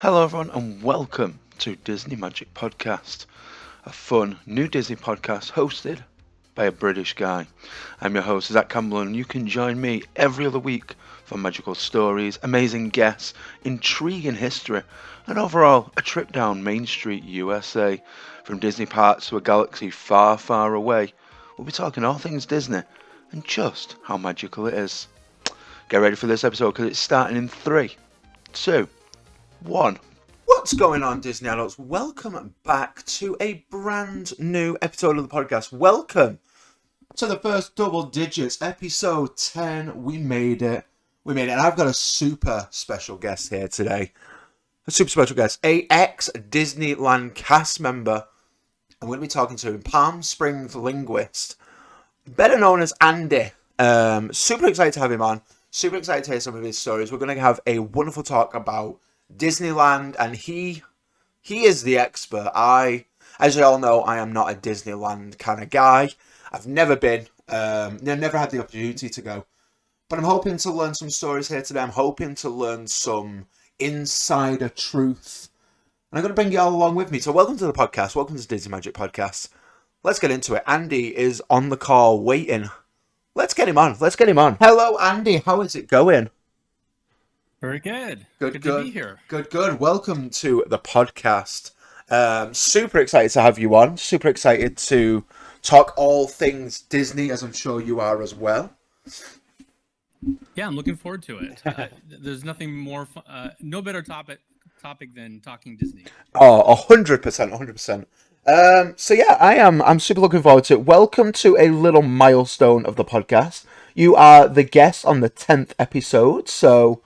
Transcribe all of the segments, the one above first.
Hello, everyone, and welcome to Disney Magic Podcast, a fun new Disney podcast hosted by a British guy. I'm your host, Zach Campbell, and you can join me every other week for magical stories, amazing guests, intriguing history, and overall a trip down Main Street, USA. From Disney parks to a galaxy far, far away, we'll be talking all things Disney and just how magical it is. Get ready for this episode because it's starting in 3, 2, 1. What's going on, Disney adults? Welcome back to a brand new episode of the podcast. Welcome to the first double digits, episode 10. We made it. And I've got a super special guest here today. A super special guest, a ex-Disneyland cast member. I'm going to be talking to him, Palm Springs linguist, better known as Andy. Super excited to have him on. Super excited to hear some of his stories. We're going to have a wonderful talk about Disneyland, and he is the expert. As you all know, I am not a Disneyland kind of guy. I've never been, never had the opportunity to go, but I'm hoping to learn some stories here today. I'm hoping to learn some insider truth, and I'm going to bring you all along with me. So welcome to the podcast. Welcome to Disney Magic Podcast. Let's get into it. Andy is on the call waiting. Let's get him on. Hello, Andy. How is it going? Very good. Good to be here. Good. Welcome to the podcast. Super excited to have you on. Super excited to talk all things Disney, as I'm sure you are as well. Yeah, I'm looking forward to it. There's nothing more, no better topic than talking Disney. Oh, 100%. So yeah, I'm super looking forward to it. Welcome to a little milestone of the podcast. You are the guest on the 10th episode, so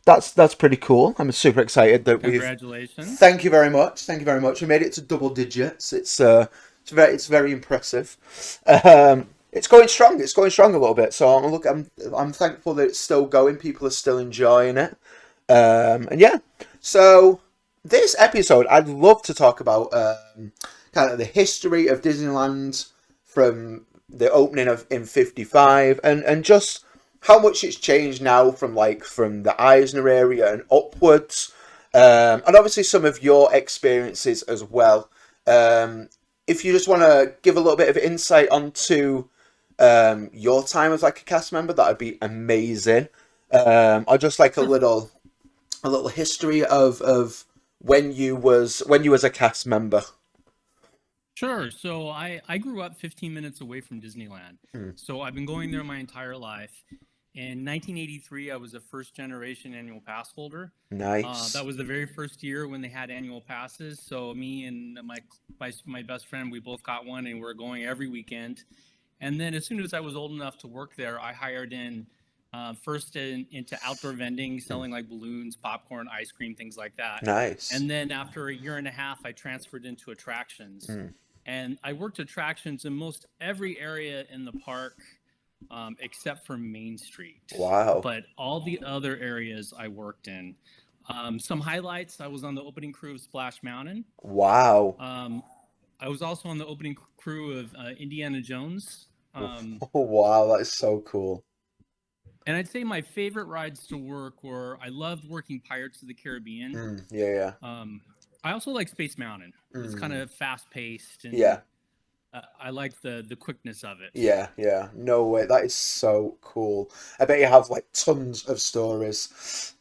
that's pretty cool. I'm super excited that Congratulations. Thank you very much. We made it to double digits. It's very impressive. It's going strong. A little bit. So I'm thankful that it's still going. People are still enjoying it. And yeah. So this episode, I'd love to talk about kind of the history of Disneyland from the opening of in '55 and just how much it's changed now from the Eisner area and upwards, and obviously some of your experiences as well. If you just want to give a little bit of insight onto your time as like a cast member, that would be amazing. Or just like a little history of when you was a cast member. Sure. So I grew up 15 minutes away from Disneyland. So I've been going there my entire life. In 1983, I was a first-generation annual pass holder. Nice. That was the very first year when they had annual passes. So me and my best friend, we both got one, and we're going every weekend. And then as soon as I was old enough to work there, I hired in into outdoor vending, selling like balloons, popcorn, ice cream, things like that. Nice. And then after a year and a half, I transferred into attractions. And I worked attractions in most every area in the park, except for Main Street. Wow. But all the other areas I worked in. Some highlights: I was on the opening crew of Splash Mountain. Wow. I was also on the opening crew of Indiana Jones. Oh, wow, that is so cool. And I'd say my favorite rides to work were, I loved working Pirates of the Caribbean. Yeah. I also like Space Mountain. It's kind of fast paced, and Yeah. I like the quickness of it. Yeah. No way. That is so cool. I bet you have like tons of stories.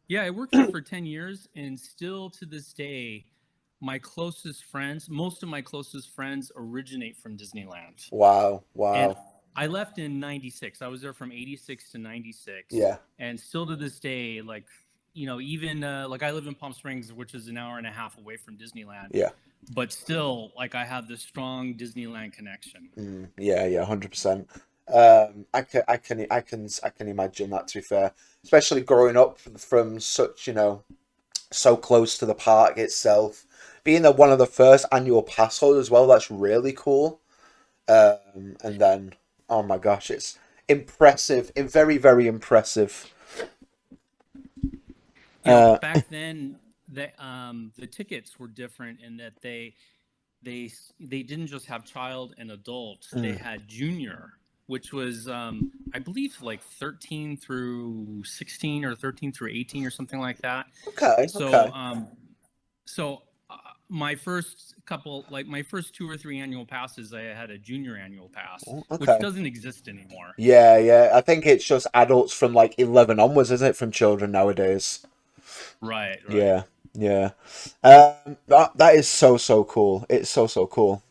Yeah, I worked there for 10 years, and still to this day, most of my closest friends originate from Disneyland. Wow. And I left in 96. I was there from 86 to 96. Yeah. And still to this day, even like I live in Palm Springs, which is an hour and a half away from Disneyland. Yeah. But still, like, I have this strong Disneyland connection. Yeah, 100%. I can imagine that, to be fair, especially growing up from such, so close to the park itself, being one of the first annual pass holders as well. That's really cool. And then, oh my gosh, it's impressive, very, very impressive. Back then, the tickets were different in that they didn't just have child and adult; they had junior. which was I believe like 13 through 16 or 13 through 18 or something like that. Okay, So okay. so my first couple, like my first 2 or 3 annual passes, I had a junior annual pass, Oh, which okay. doesn't exist anymore. Yeah, yeah. I think it's just adults from like 11 onwards, isn't it, from children nowadays? Right, right. Yeah, yeah. That is so so cool. It's so so cool.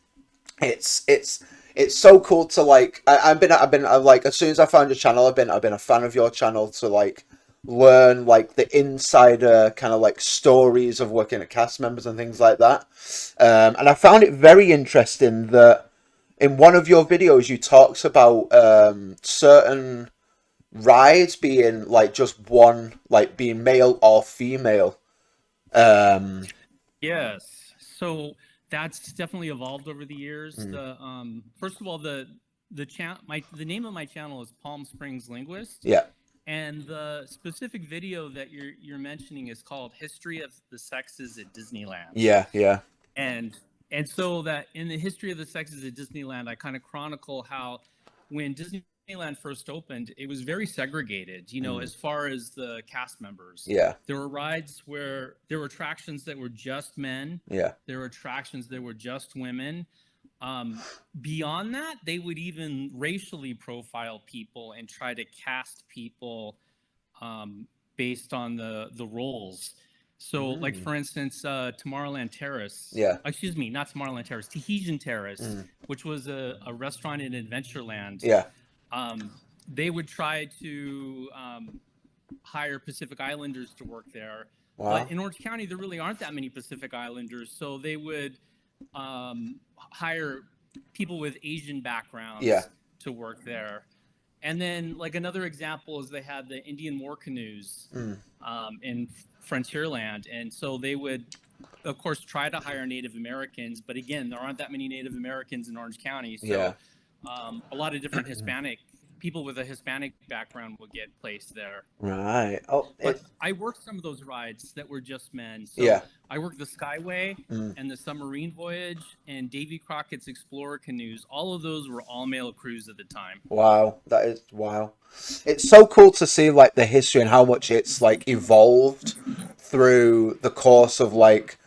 It's so cool to like. I've been like as soon as I found your channel, I've been a fan of your channel to like learn like the insider kind of like stories of working at cast members and things like that. And I found it very interesting that in one of your videos you talked about certain rides being like just one, like being male or female. Um, Yes. So that's definitely evolved over the years. mm, The first of all, the name of my channel is Palm Springs Linguist, yeah, and the specific video that you're mentioning is called History of the Sexes at Disneyland. yeah, yeah, And so that in the history of the sexes at Disneyland, I kind of chronicle how when Disneyland first opened, it was very segregated, mm, as far as the cast members. yeah, There were rides where there were attractions that were just men, yeah. there were attractions that were just women. Um, Beyond that, they would even racially profile people and try to cast people um, based on the roles. So, like Mm, for instance, Tomorrowland Terrace. yeah. Excuse me, not Tomorrowland Terrace. Tahitian Terrace, Mm, which was a restaurant in Adventureland. yeah. Um, they would try to hire Pacific Islanders to work there, but Wow. in Orange County there really aren't that many Pacific Islanders, so they would hire people with Asian Yeah. backgrounds to work there. And then, like another example is they had the Indian war canoes Mm, in Frontierland, and so they would, of course, try to hire Native Americans. But again, there aren't that many Native Americans in Orange County, yeah. so a lot of different Hispanic people with a Hispanic background would get placed there. Right. Oh, But it. I worked some of those rides that were just men. So Yeah. I worked the Skyway Mm, and the Submarine Voyage and Davy Crockett's Explorer canoes. All of those were all male crews at the time. wow. That is wow. It's so cool to see like the history and how much it's like evolved through the course of like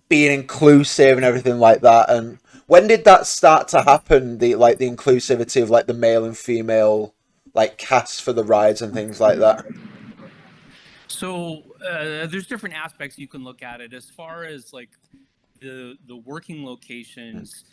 being inclusive and everything like that. And when did that start to happen? The like the inclusivity of like the male and female like cast for the rides and things like that. So there's different aspects you can look at it as far as like the working Mm, locations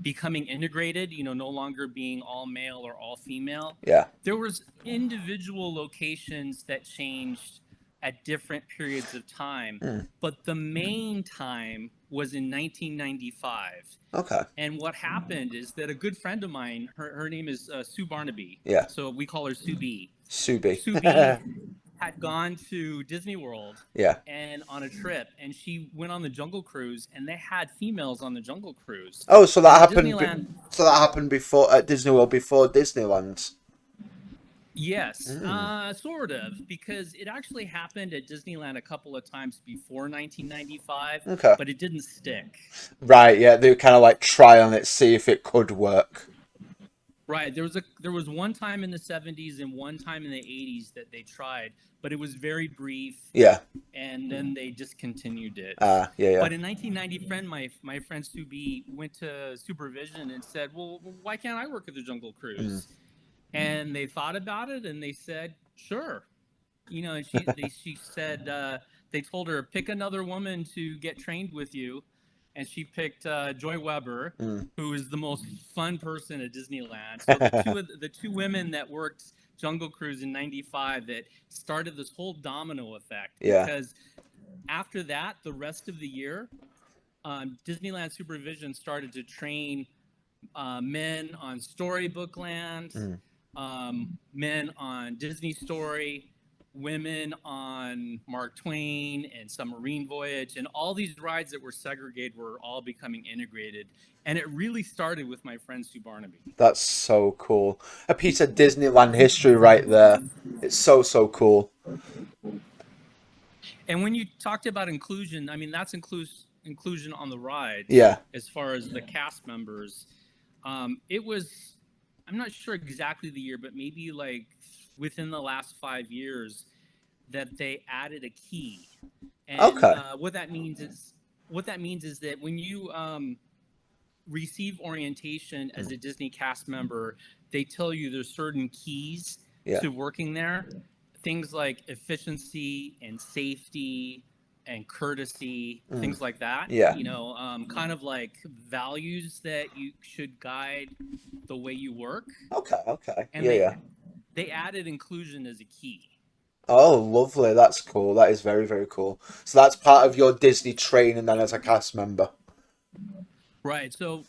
becoming integrated, no longer being all male or all female. yeah. There was individual locations that changed at different periods of time, Mm, but the main time was in 1995. okay. And what happened is that a good friend of mine, her name is Sue Barnaby, Yeah. so we call her Sue B. Subi. Sue B had gone to Disney World Yeah. and on a trip, and she went on the Jungle Cruise, and they had females on the Jungle Cruise. Oh, so And that at happened. Disneyland, So that happened before at Disney World before Disneyland. yes, Mm, sort of, because it actually happened at Disneyland a couple of times before 1995, okay. but it didn't stick. Right. Yeah. They were kind of like trying it, see if it could work. Right. There was one time in the 70s and one time in the 80s that they tried, but it was very brief, Yeah. and then they discontinued it. Ah. Yeah. Yeah. But in 1990, my friend Sue B went to supervision and said, "Well, why can't I work at the Jungle Mm, Cruise?" And they thought about it and they said, "Sure." And she said they told her, "Pick another woman to get trained with you," and she picked Joy Weber, mm. who is the most fun person at Disneyland. So the two women that worked Jungle Cruise in '95 that started this whole domino effect, Yeah. because after that, the rest of the year, Disneyland Supervision started to train men on Storybook Land, Mm. men on Disney Story, women on Mark Twain and Submarine Voyage, and all these rides that were segregated were all becoming integrated. And it really started with my friend Sue Barnaby. That's so cool. A piece of Disneyland history right there. It's so so cool. And when you talked about inclusion, I mean, that's inclusion on the rides Yeah. as far as the cast members. It was, I I'm not sure exactly the year, but maybe like within the last 5 years that they added a key. And Okay. what that means is that when you receive orientation as Mm. a Disney cast member, they tell you there's certain keys Yeah. to working there, things like efficiency and safety and courtesy, Mm. things like that. Yeah. You know, kind of like values that you should guide the way you work. Okay. Okay. And Yeah. Yeah. they added inclusion as a key. Oh, lovely. That's cool. That is very, very cool. So that's part of your Disney training then as a cast member. Right. So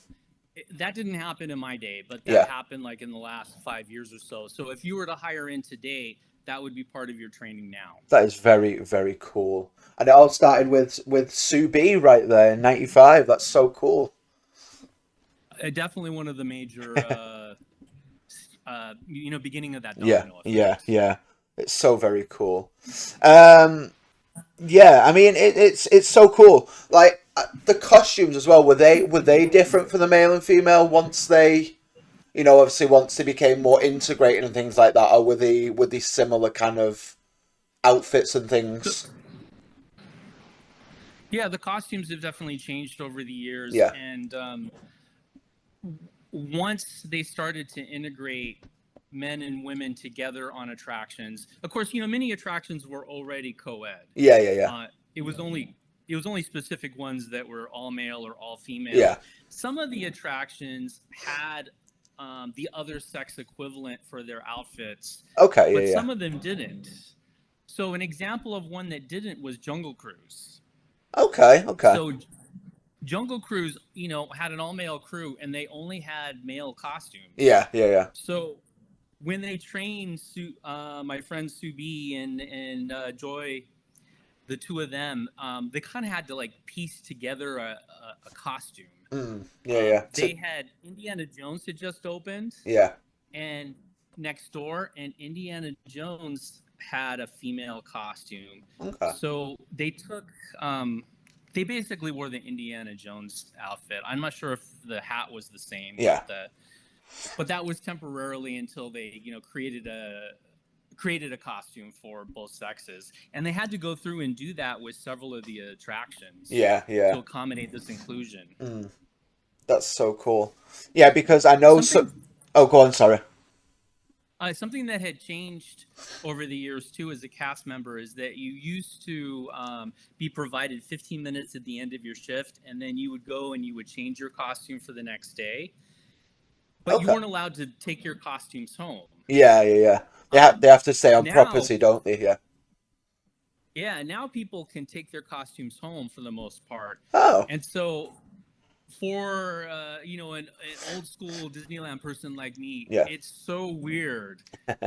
that didn't happen in my day, but that Yeah. happened like in the last 5 years or so. So if you were to hire in today, that would be part of your training now. That is very, very cool. And it all started with Sue B right there in '95. That's so cool. Definitely one of the major, beginning of that Yeah, domino yeah, effect. yeah. It's so very cool. Um, yeah, I mean it's so cool. Like the costumes as well. Were they different for the male and female once they, obviously once they became more integrated and things like that, or were they similar kind of outfits and So, things? yeah, the costumes have definitely changed over the years, Yeah, and once they started to integrate men and women together on attractions, of course, many attractions were already co-ed. yeah, yeah, yeah, Uh, it was only specific ones that were all male or all yeah. female. Some of the attractions had the other sex equivalent for their outfits, Okay, but yeah, yeah. some of them didn't. So an example of one that didn't was Jungle Cruise. Okay, okay. So Jungle Cruise, had an all-male crew, and they only had male costumes. Yeah, yeah, yeah. So when they trained my friends Sue B and Joy, the two of them, they kind of had to like piece together a costume. Yeah, yeah. They had Indiana Jones had just opened, Yeah. and next door, and Indiana Jones had a female costume. Okay. So they basically wore the Indiana Jones outfit. I'm not sure if the hat was the same, Yeah. but that was temporarily until they created a costume for both sexes, and they had to go through and do that with several of the attractions Yeah, to yeah. accommodate this inclusion. Mm, that's so cool. Yeah, because I know so. Something Oh, go on. Sorry. something that had changed over the years too as a cast member is that you used to be provided 15 minutes at the end of your shift, and then you would go and you would change your costume for the next day, but you Okay. weren't allowed to take your costumes home. Yeah, yeah, yeah. They have to stay on Now, property, don't they? Yeah. yeah, now people can take their costumes home for the most part, Oh. and so for an old school Disneyland person like me, Yeah. it's so weird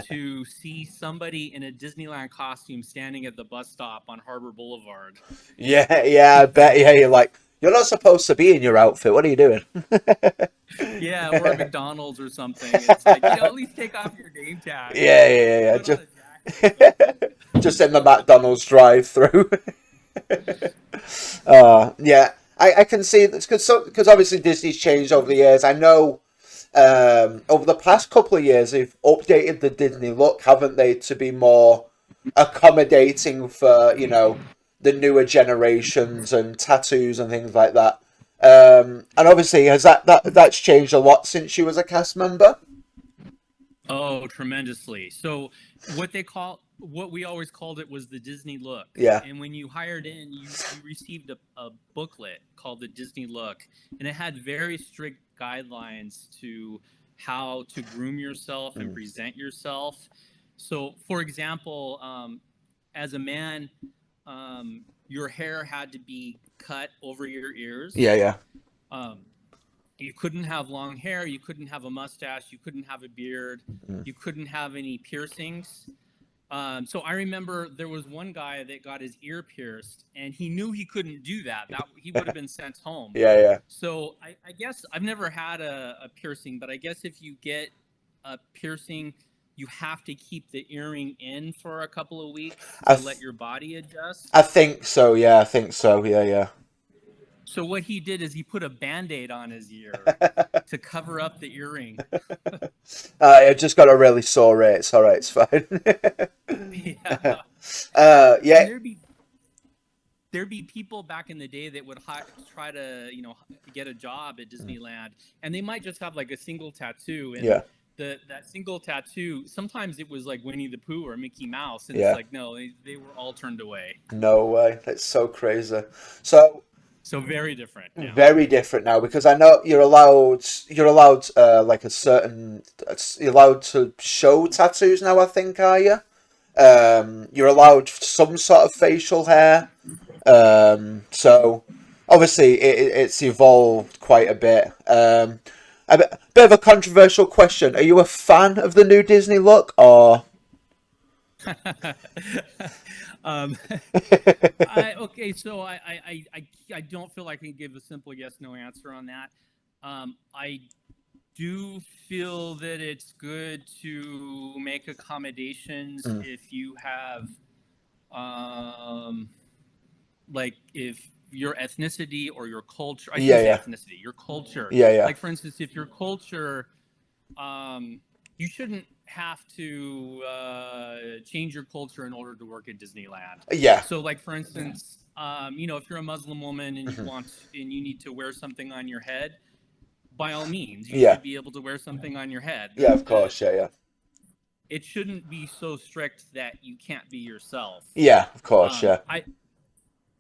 to see somebody in a Disneyland costume standing at the bus stop on Harbor Boulevard. Yeah, yeah. I bet. Yeah, you're like you're not supposed to be in your outfit. What are you doing? Yeah, or at McDonald's or something. It's like, at least take off your name tag, Yeah, yeah, yeah. put on Just a jacket or something. just in the McDonald's drive-through. Yeah. I can see that's because obviously Disney's changed over the years. I know over the past couple of years they've updated the Disney look, haven't they, to be more accommodating for the newer generations and tattoos and things like that. And obviously has that's changed a lot since you was a cast member. Oh, tremendously. So what we always called it was the Disney look. Yeah. And when you hired in, you received a booklet called the Disney look, and it had very strict guidelines to how to groom yourself and Mm. present yourself. So, for example, as a man, your hair had to be cut over your Yeah, ears. yeah. Um, you couldn't have long hair, you couldn't have a mustache, you couldn't have a beard, Mm. you couldn't have any piercings. So I remember there was one guy that got his ear pierced, and he knew he couldn't do that. That he would have been sent home. Yeah, yeah. So I guess I've never had a piercing, but I guess if you get a piercing, you have to keep the earring in for a couple of weeks I to th- let your body I adjust. think so. Yeah, I think so. Yeah, yeah. So what he did is he put a Band-Aid on his ear to cover up the earring. I just got a really sore ear. It's all right. It's fine. Yeah. Yeah. And there'd be people back in the day that would try to, get a job at Disneyland, and they might just have like a single tattoo, and Yeah. that single tattoo, sometimes it was like Winnie the Pooh or Mickey Mouse, and it's Yeah. like, no, they were all turned away. No way. That's so crazy. So So very different now. very different now because I know you're allowed like a certain you're allowed to show tattoos now, I think, are you? You're allowed some sort of facial hair. So obviously it's evolved quite a bit. A bit of a controversial question. Are you a fan of the new Disney look or? um, okay, so I don't feel like I can give a simple yes no answer on that. I do feel that it's good to make accommodations Mm. if you have, like, if your ethnicity or your culture, I Yeah, shouldn't say yeah, ethnicity, your culture. yeah, yeah, Like, for instance, if your culture, you shouldn't have to change your culture in order to work at Disneyland. yeah. So, like, for instance, if you're a Muslim woman and Mhm. you need to wear something on your head, by all means, you Yeah, should be able to wear something on your head. yeah, of course, yeah, yeah, It shouldn't be so strict that you can't be yourself. yeah, of course, yeah,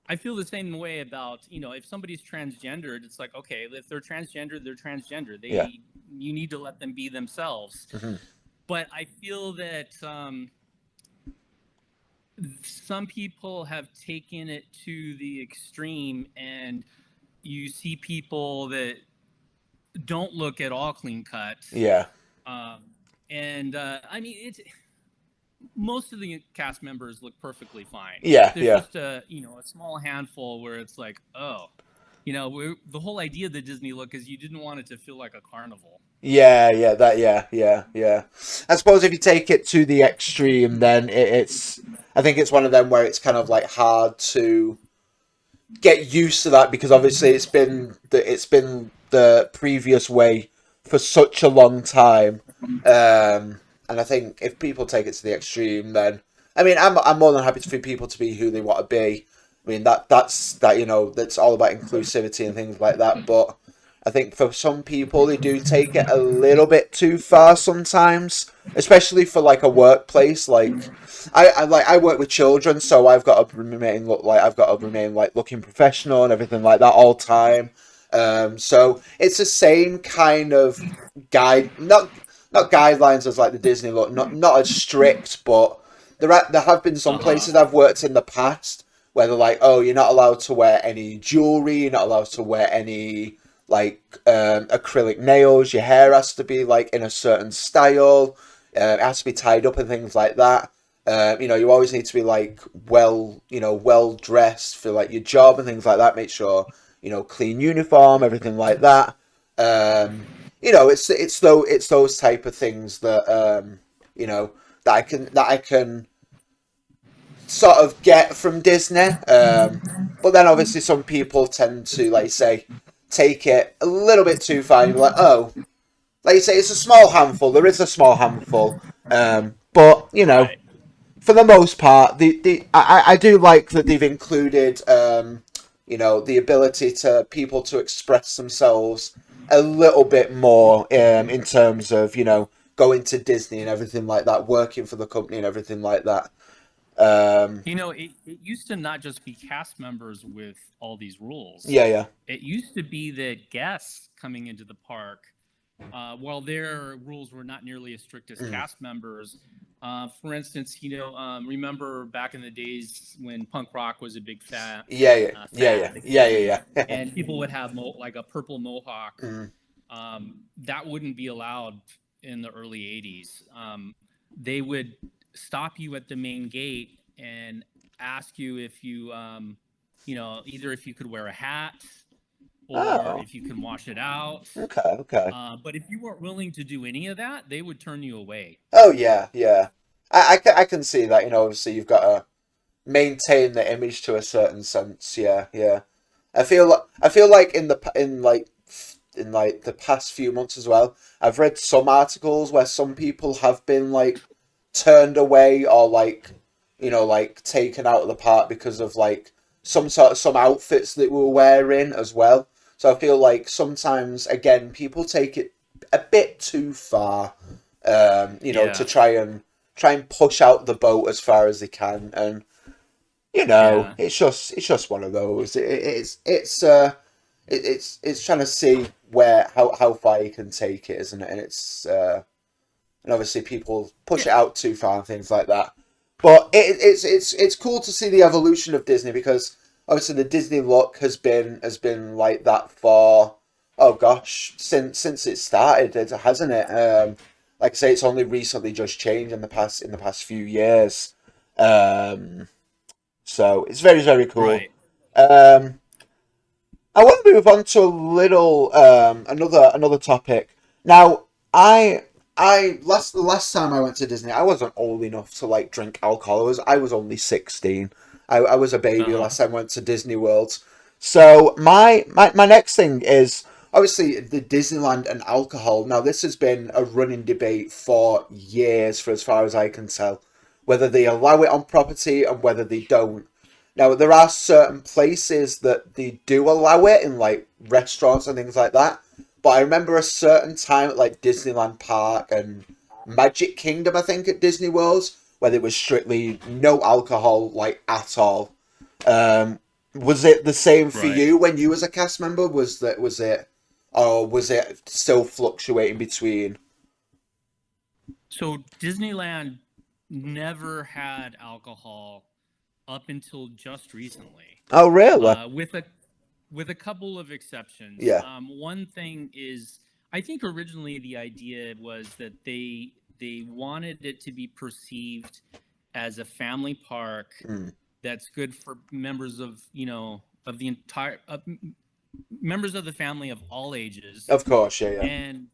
I feel the same way about, if somebody's transgendered, it's like, okay, if they're transgender, they're transgender. yeah. You need to let them be themselves. Hmm. But I feel that some people have taken it to the extreme, and you see people that don't look at all clean cut. Yeah, Um, and I mean, most of the cast members look perfectly fine. yeah, There's yeah, just a small handful where it's like, oh, the whole idea of the Disney look is you didn't want it to feel like a carnival. yeah, yeah. That, yeah, yeah, yeah. I suppose if you take it to the extreme, then it's. I think it's one of them where it's kind of like hard to get used to that because obviously it's been the previous way for such a long time. And I think if people take it to the extreme, then I mean I'm more than happy for people to be who they want to be. I mean that's all about inclusivity and things like that. But I think for some people they do take it a little bit too far sometimes, especially for like a workplace. Like I work with children, so I've got to remain like looking professional and everything like that all time. So it's the same kind of guide, not guidelines as like the Disney look, not as strict, but there have been some Uh-huh. places I've worked in the past where they're like, oh, you're not allowed to wear any jewelry, you're not allowed to wear any like acrylic nails, your hair has to be like in a certain style, it has to be tied up and things like that. You always need to be like well dressed for like your job and things like that. Make sure clean uniform, everything like that. It's those type of things that that I can sort of get from Disney. But then obviously some people tend to, like you say, take it a little bit too far. And you're like, oh, like you say, it's a small handful. There is a small handful. But Right. for the most part, I do like that they've included the ability to people to express themselves a little bit more in terms of going to Disney and everything like that, working for the company and everything like that. Um, It used to not just be cast members with all these rules. yeah, yeah, It used to be that guests coming into the park, while their rules were not nearly as strict as mm. cast members. For instance, remember back in the days when punk rock was a big Yeah, yeah, yeah, yeah, fad, yeah, yeah, yeah. and people would have like a purple mohawk. Mm. That wouldn't be allowed in the early '80s. They would stop you at the main gate and ask you if you, either if you could wear a hat or Oh, if you can wash it out. okay, okay. But if you weren't willing to do any of that, they would turn you away. Oh, yeah, yeah. I can see that. Obviously you've got to maintain the image to a certain sense. Yeah, yeah. I feel like in like the past few months as well, I've read some articles where some people have been like turned away or like like taken out of the park because of like some outfits that we were wearing as well. So I feel like sometimes again people take it a bit too far, to Yeah, try and push out the boat as far as they can, and yeah, it's just one of those. It's trying to see where how far you can take it, isn't it? And and obviously people push yeah, it out too far and things like that. But it's cool to see the evolution of Disney because obviously the Disney look has been like that for oh gosh since it started, hasn't it? Like I say, it's only recently just changed in the past few years. Um, so it's very cool. right. Um, I want to move on to a little another topic. Now, I the last time I went to Disney, I wasn't old enough to like drink alcohol. I was only 16. I was a baby Uh-huh. last time I went to Disney World. So my next thing is obviously the Disneyland and alcohol. Now this has been a running debate for years, for as far as I can tell, whether they allow it on property and whether they don't. Now, there are certain places that they do allow it in, like restaurants and things like that. But I remember a certain time at like Disneyland Park and Magic Kingdom, I think, at Disney World, where there was strictly no alcohol, like at all. Um, was it the same for Right. you when you was a cast member? Or was it still fluctuating between? So Disneyland never had alcohol up until just recently, Oh, really? uh, with a with a couple of exceptions. Yeah. One thing is, I think originally the idea was that they wanted it to be perceived as a family park Mm. that's good for members of of the entire members of the family of all ages. Of course, yeah, And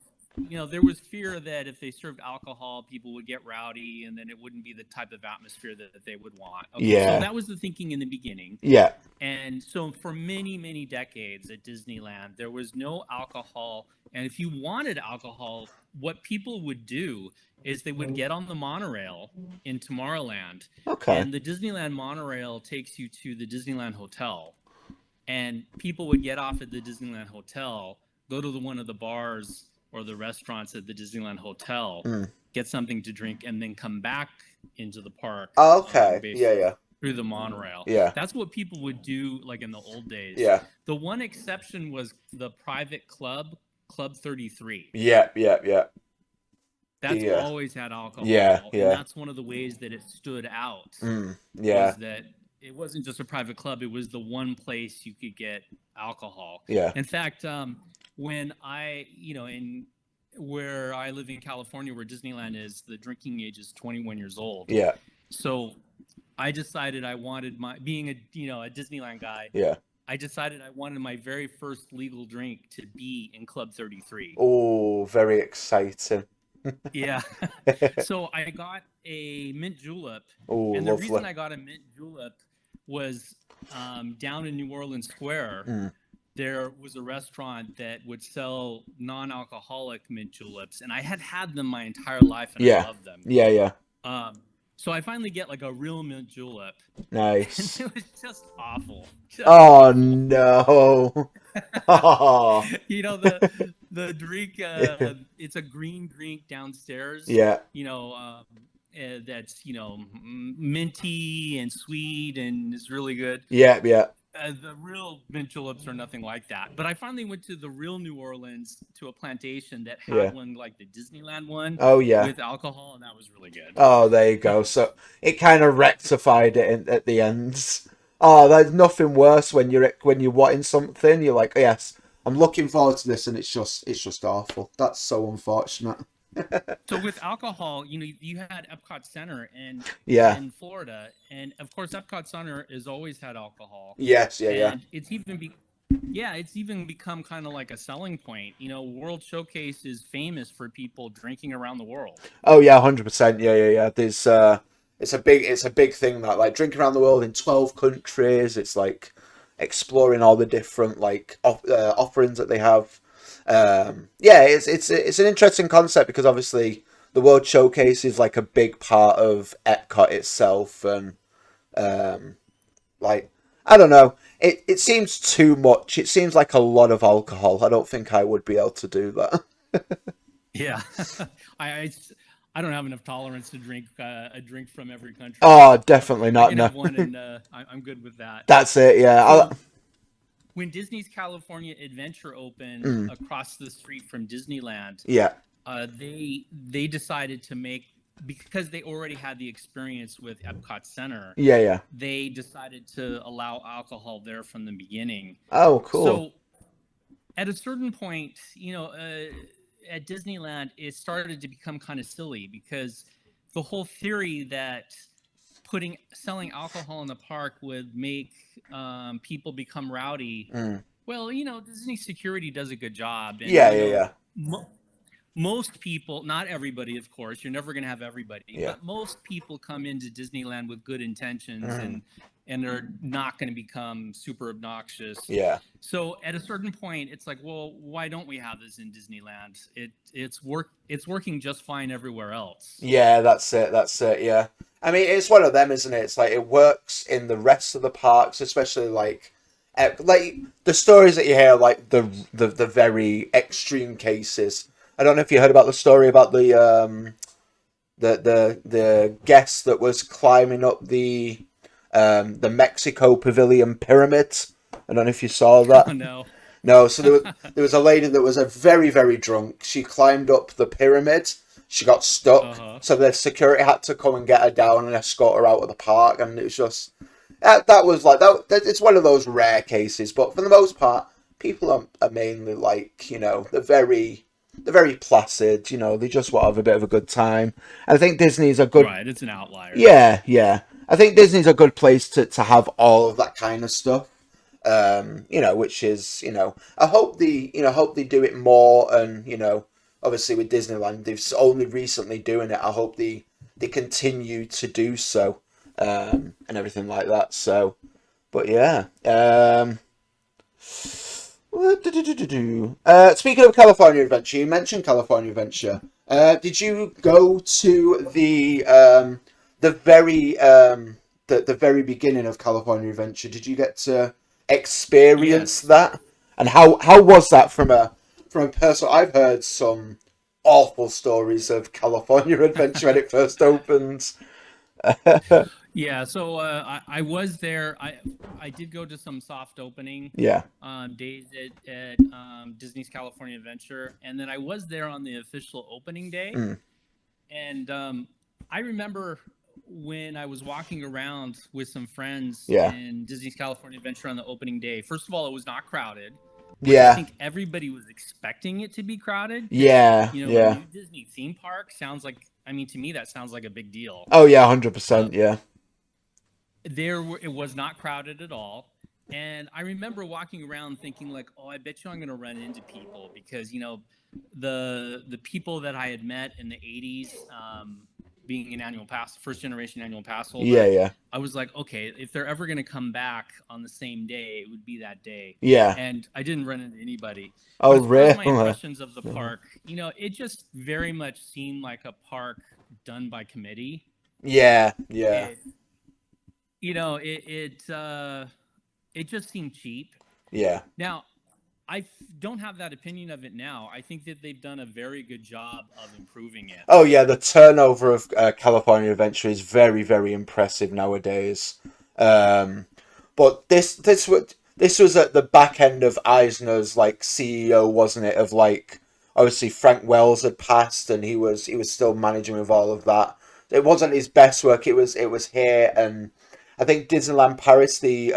there was fear that if they served alcohol, people would get rowdy, and then it wouldn't be the type of atmosphere that they would want. Okay, so yeah, that was the thinking in the beginning. yeah, And so for many decades at Disneyland, there was no alcohol. And if you wanted alcohol, what people would do is they would get on the monorail in Tomorrowland, yeah. Okay. and the Disneyland monorail takes you to the Disneyland Hotel, and people would get off at the Disneyland Hotel, go to one of the bars or the restaurants at the Disneyland Hotel, Mm. get something to drink, and then come back into the park, Okay. Yeah, basically yeah, through the monorail. yeah, That's what people would do, like in the old days. yeah, The one exception was the private club, Club 33. yeah, yeah, yeah, That's yeah, always had yeah, alcohol, and yeah. that's one of the ways that it stood out, Yeah, was that it wasn't just a private club, it was the one place you could get alcohol. yeah, In fact, when in where I live in California, where Disneyland is, the drinking age is 21 years old. yeah, So I decided I wanted being a Disneyland guy, yeah. I decided I wanted my very first legal drink to be in Club 33. Oh, very exciting. Yeah. So I got a mint julep, Oh, and the reason lovely. I got a mint julep was, down in New Orleans Square. Mm. There was a restaurant that would sell non-alcoholic mint juleps, and I had had them my entire life, and I Yeah, loved them. yeah, yeah. Um, so I finally get like a real mint julep, and Nice. it was just awful, just Oh awful. no. Oh. The drink, it's a green drink downstairs, Yeah, that's minty and sweet and is really good. yeah, yeah, The real mint juleps are nothing like that. But I finally went to the real New Orleans, to a plantation that had yeah. one like the Disneyland one Oh yeah. with alcohol, and that was really good. Oh, there you go. So it kind of rectified it at the end. Oh, there's nothing worse when you're wanting something. You're like, yes, I'm looking forward to this, and it's just awful. That's so unfortunate. So with alcohol, you had Epcot Center Yeah. in Florida, and of course Epcot Center has always had alcohol, Yes. Yeah. Yeah. and it's even become kind of like a selling point. World Showcase is famous for people drinking around the world. Oh yeah, 100%. Yeah. Yeah. Yeah. It's a big thing that like drinking around the world in 12 countries. It's like exploring all the different like offerings that they have. Yeah, it's an interesting concept because obviously the World Showcase is like a big part of Epcot itself, and like I don't know, it seems too much. It seems like a lot of alcohol. I don't think I would be able to do that. Yeah, I, I I don't have enough tolerance to drink a drink from every country. Oh, definitely I not. can No, have one, and I'm good with that. that's it. Yeah. So when Disney's California Adventure opened Mm, across the street from Disneyland, yeah. they decided to make, because they already had the experience with Epcot Center, Yeah. Yeah. they decided to allow alcohol there from the beginning. Oh, cool. So at a certain point, at Disneyland, it started to become kind of silly because the whole theory that selling alcohol in the park would make people become rowdy. Mm. Well, Disney security does a good job, and Yeah. Yeah. Yeah. most people, not everybody, of course, you're never going to have everybody, Yeah. but most people come into Disneyland with good intentions, Mm. and they're not going to become super obnoxious. Yeah. So at a certain point, it's like, well, why don't we have this in Disneyland? It's working just fine everywhere else. Yeah, that's it. That's it. Yeah. I mean, it's one of them, isn't it? It's like it works in the rest of the parks, especially like the stories that you hear, like the very extreme cases. I don't know if you heard about the story about the guest that was climbing up the Mexico Pavilion pyramid. I don't know if you saw that. Oh no. No, so there was a lady that was a very, very drunk. She climbed up the pyramid. She got stuck. Uh-huh. So the security had to come and get her down and escort her out of the park. And it was just that was like that. It's one of those rare cases, but for the most part, people are mainly like they're very placid. They just want to have a bit of a good time. I think Disney's a good. Right, it's an outlier. Yeah, yeah. I think Disney's a good place to have all of that kind of stuff. Which is, I hope they do it more, and obviously with Disneyland, they've only recently doing it. I hope they continue to do so, and everything like that. So, but yeah. Speaking of California Adventure, you mentioned California Adventure. Did you go to the very beginning of California Adventure? Did you get to experience Yes. that? And how was that from a person? I've heard some awful stories of California Adventure when it first opens. Yeah, so I was there. I did go to some soft opening Yeah. days at Disney's California Adventure, and then I was there on the official opening day. Mm. And I remember when I was walking around with some friends Yeah. in Disney's California Adventure on the opening day. First of all, it was not crowded, which I Yeah. think everybody was expecting it to be crowded. Yeah. A Yeah. new Disney theme park sounds like, to me, that sounds like a big deal. Oh yeah, 100%. Yeah. It was not crowded at all. And I remember walking around thinking like, oh, I bet you I'm going to run into people because, the people that I had met in the 80s, being an first generation annual pass holder, Yeah. Yeah. I was like, okay, if they're ever going to come back on the same day, it would be that day. Yeah. And I didn't run into anybody. Oh, But as far as my really? impressions of the park, it just very much seemed like a park done by committee. Yeah. Yeah. It, it just seemed cheap. Yeah. Now, don't have that opinion of it now. I think that they've done a very good job of improving it. Oh yeah, the turnover of California Adventure is very, very impressive nowadays. But this was at the back end of Eisner's like CEO, wasn't it? Of like obviously Frank Wells had passed, and he was still managing with all of that. It wasn't his best work. It was here, and I think Disneyland Paris, the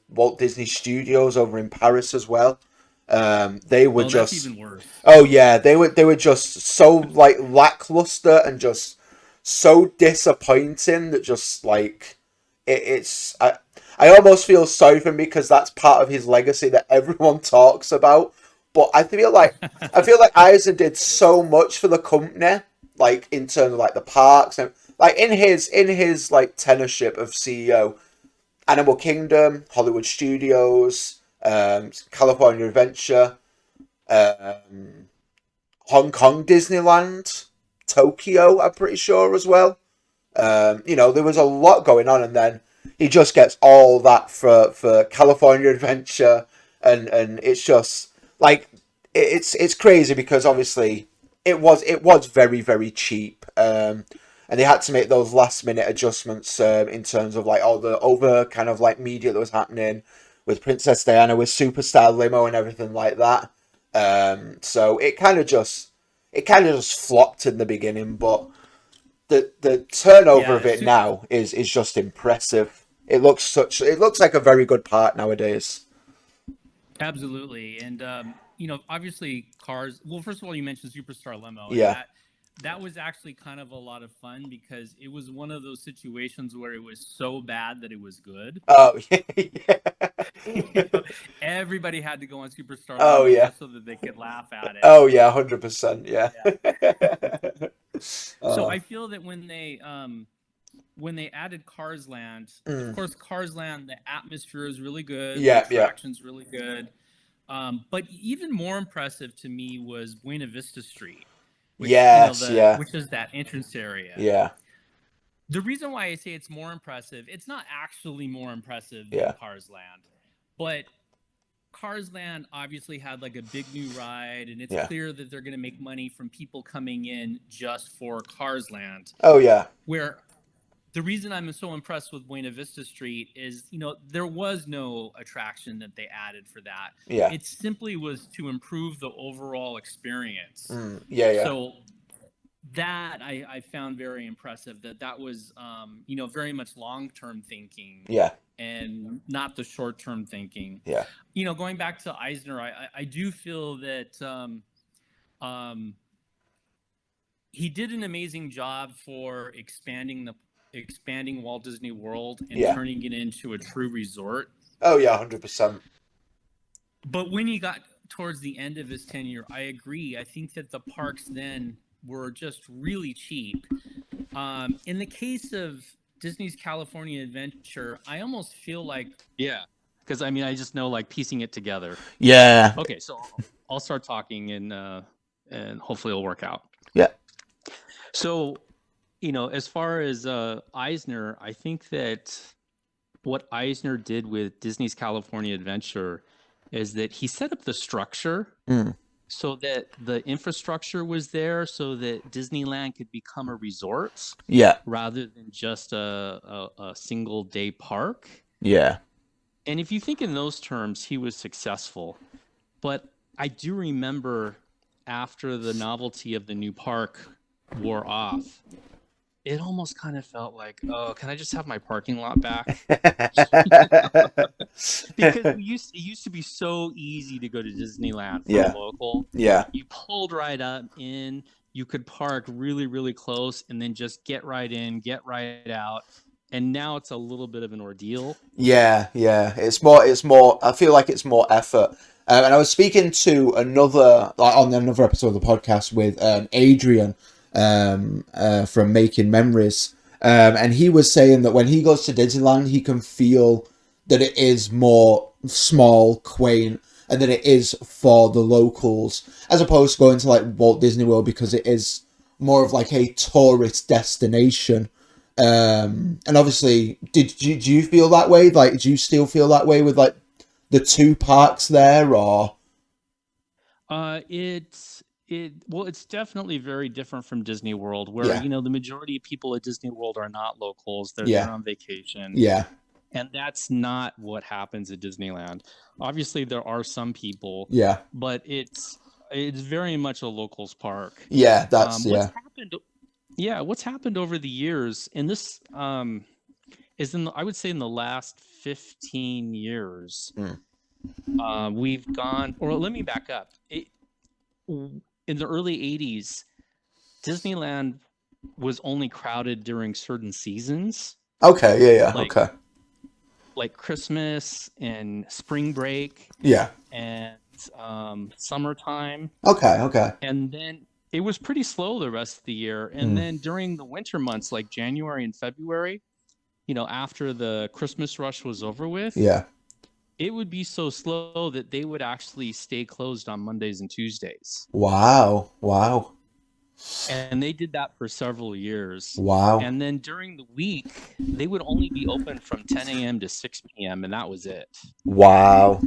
Walt Disney Studios over in Paris as well. They were That's just even worse. oh yeah, they were just so like lackluster and just so disappointing that just like it's I almost feel sorry for him because that's part of his legacy that everyone talks about. But I feel like Eisner did so much for the company, like in terms of like the parks and like in his like tenureship of CEO. Animal Kingdom, Hollywood Studios, California Adventure, um, Hong Kong Disneyland, Tokyo, I'm pretty sure as well. There was a lot going on, and then he just gets all that for California Adventure, and it's just like it's crazy because obviously it was very very cheap, and they had to make those last minute adjustments in terms of like all the over kind of like media that was happening with Princess Diana with Superstar Limo and everything like that. So it kind of just flopped in the beginning, but the turnover of Yeah, it now is just impressive. It looks like a very good part nowadays. absolutely. And obviously cars. Well, first of all, you mentioned Superstar Limo, and Yeah. that was actually kind of a lot of fun because it was one of those situations where it was so bad that it was good. Oh yeah. You know, everybody had to go on Superstar Oh Limo yeah. just so that they could laugh at it. Oh yeah. 100%. Yeah. Yeah. So uh, I feel that when they added Cars Land, of mm, course, Cars Land, the atmosphere is really good, the yeah. Yeah. attraction's really good. But even more impressive to me was Buena Vista Street, which Yes. Yeah. which is that entrance area. Yeah. The reason why I say it's more impressive, it's not actually more impressive than Yeah. Cars Land, but Cars Land obviously had like a big new ride, and it's Yeah. clear that they're going to make money from people coming in just for Cars Land. Oh yeah. Where the reason I'm so impressed with Buena Vista Street is, there was no attraction that they added for that. Yeah. It simply was to improve the overall experience. Yeah. Yeah. So that I found very impressive. That was, very much long-term thinking Yeah. and not the short-term thinking. Yeah. Going back to Eisner, I do feel that um, he did an amazing job for expanding Walt Disney World and Yeah. turning it into a true resort. Oh yeah. 100%. But when he got towards the end of his tenure, I agree. I think that the parks then were just really cheap. In the case of Disney's California Adventure, I almost feel like, yeah, because I mean, I just know like piecing it together. Yeah. Okay, so I'll start talking and hopefully it'll work out. Yeah. So, as far as Eisner, I think that what Eisner did with Disney's California Adventure is that he set up the structure Mm. so that the infrastructure was there so that Disneyland could become a resort Yeah. rather than just a single day park. Yeah. And if you think in those terms, he was successful. But I do remember after the novelty of the new park wore off, it almost kind of felt like, oh, can I just have my parking lot back? Because it used to be so easy to go to Disneyland for Yeah. a local. Yeah. You pulled right up in, you could park really, really close and then just get right in, get right out. And now it's a little bit of an ordeal. Yeah, yeah. It's more. I feel like it's more effort. And I was speaking to on another episode of the podcast with Adrian from Making Memories, and he was saying that when he goes to Disneyland, he can feel that it is more small, quaint, and that it is for the locals, as opposed to going to like Walt Disney World because it is more of like a tourist destination. And obviously, do you feel that way? Like, do you still feel that way with like the two parks there, or? It's definitely very different from Disney World, where Yeah, the majority of people at Disney World are not locals; they're yeah, there on vacation, yeah, and that's not what happens at Disneyland. Obviously, there are some people, yeah, but it's very much a locals park. yeah. What's Yeah, happened? Yeah, what's happened over the years, and this is I would say in the last 15 years, mm. we've gone. Or let me back up. In the early 80s, Disneyland was only crowded during certain seasons, Okay, yeah, yeah, like okay, like Christmas and spring break yeah, and summertime. okay, okay, And then it was pretty slow the rest of the year. And mm. then during the winter months, like January and February, after the Christmas rush was over with, Yeah. it would be so slow that they would actually stay closed on Mondays and Tuesdays. Wow. Wow. And they did that for several years. Wow. And then during the week, they would only be open from 10 a.m. to 6 p.m., and that was it. Wow.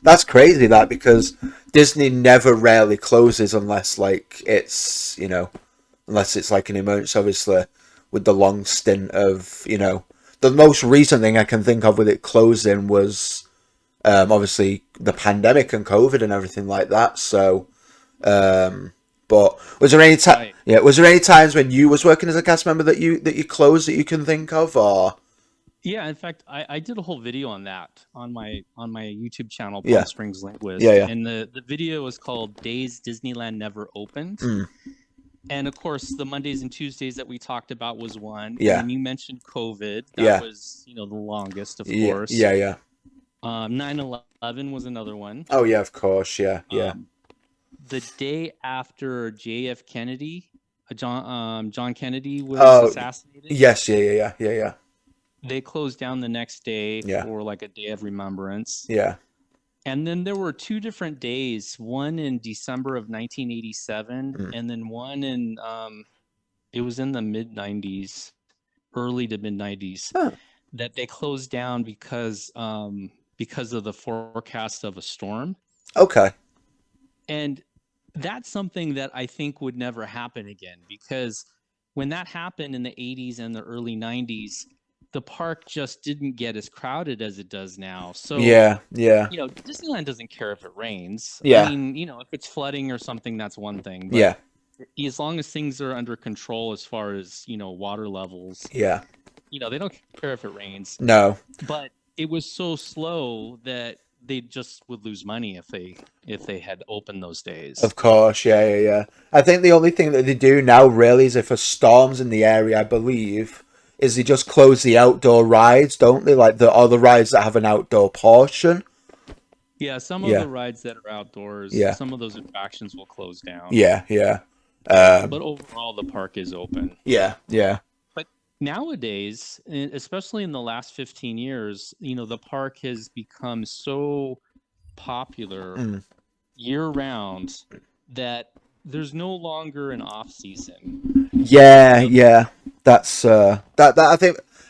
That's crazy, that, because Disney never rarely closes unless like it's, unless it's like an emergency, obviously, with the long stint of, the most recent thing I can think of with it closing was obviously the pandemic and COVID and everything like that. So, but was there any time? Right. Yeah, was there any times when you was working as a cast member that you closed that you can think of, or Yeah, in fact, I did a whole video on that on my YouTube channel, yeah, Palm Springs yeah, Linguist, yeah, and the video is called Days Disneyland Never Opened. mm, And of course, the Mondays and Tuesdays that we talked about was one, and yeah, then you mentioned COVID. That yeah, was the longest, of yeah, course. yeah, yeah. 9/11 was another one. Oh yeah, of course, yeah, yeah. Um, the day after JF Kennedy, John Kennedy was Oh assassinated, yes, yeah, yeah, yeah, yeah, yeah, they closed down the next day yeah, for like a day of remembrance. yeah. And then there were two different days, one in December of 1987, Mm. and then one in it was in the mid 90s, early to mid 90s, Huh. that they closed down because of the forecast of a storm. Okay. And that's something that I think would never happen again, because when that happened in the 80s and the early 90s, the park just didn't get as crowded as it does now. So, Yeah, yeah, Disneyland doesn't care if it rains. I yeah, mean, if it's flooding or something, that's one thing. But yeah, as long as things are under control as far as, water levels, yeah. they don't care if it rains. No, But it was so slow that they just would lose money if they had opened those days. of course, yeah, yeah, yeah. I think the only thing that they do now really is if a storm's in the area, I believe, is they just close the outdoor rides, don't they? Like the other rides that have an outdoor portion. Yeah, some of Yeah, the rides that are outdoors, yeah, some of those attractions will close down. yeah, yeah. But Um, overall, the park is open. yeah, yeah. But nowadays, especially in the last 15 years, the park has become so popular Mm. year round that there's no longer an off season. Yeah, The yeah. That's that